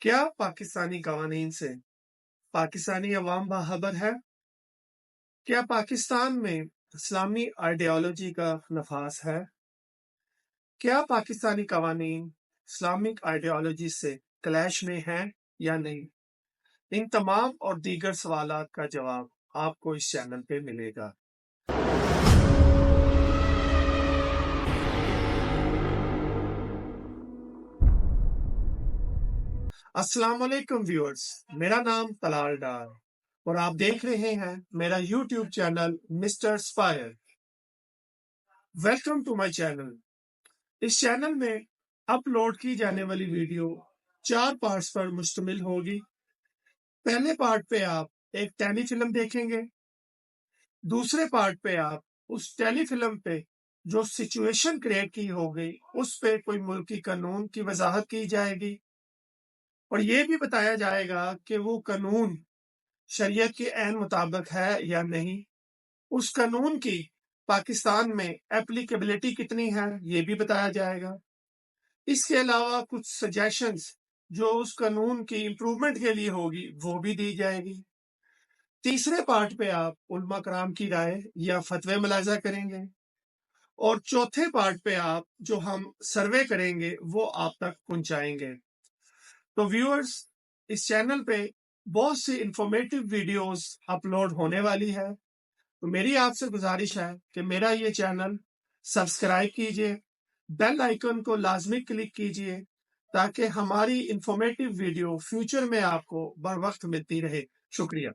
کیا پاکستانی قوانین سے پاکستانی عوام باخبر ہے؟ کیا پاکستان میں اسلامی آئیڈیالوجی کا نفاذ ہے؟ کیا پاکستانی قوانین اسلامک آئیڈیالوجی سے کلیش میں ہیں یا نہیں؟ ان تمام اور دیگر سوالات کا جواب آپ کو اس چینل پہ ملے گا۔ السلام علیکم ویورز، میرا نام طلال ڈار اور آپ دیکھ رہے ہیں میرا YouTube channel mister aspire. Welcome to my channel. اس چینل میں اپلوڈ کی جانے والی ویڈیو 4 پارٹس پر مشتمل ہوگی۔ پہلے پارٹ پہ آپ ایک ٹیلی فلم دیکھیں گے۔ دوسرے پارٹ پہ آپ اس ٹیلی فلم پہ جو سچویشن کریٹ کی ہوگی اس پہ کوئی ملکی قانون کی وضاحت کی جائے گی اور یہ بھی بتایا جائے گا کہ وہ قانون شریعت کے عین مطابق ہے یا نہیں، اس قانون کی پاکستان میں اپلیکیبلٹی کتنی ہے یہ بھی بتایا جائے گا۔ اس کے علاوہ کچھ سجیشنز جو اس قانون کی امپروومنٹ کے لیے ہوگی وہ بھی دی جائے گی۔ تیسرے پارٹ پہ آپ علماء کرام کی رائے یا فتوے ملاحظہ کریں گے اور چوتھے پارٹ پہ آپ جو ہم سروے کریں گے وہ آپ تک پہنچائیں گے۔ تو ویورز، اس چینل پہ بہت سی انفارمیٹو ویڈیوز اپلوڈ ہونے والی ہے، تو میری آپ سے گزارش ہے کہ میرا یہ چینل سبسکرائب کیجئے، بیل آئیکن کو لازمی کلک کیجئے تاکہ ہماری انفارمیٹو ویڈیو فیوچر میں آپ کو بر وقت ملتی رہے۔ شکریہ۔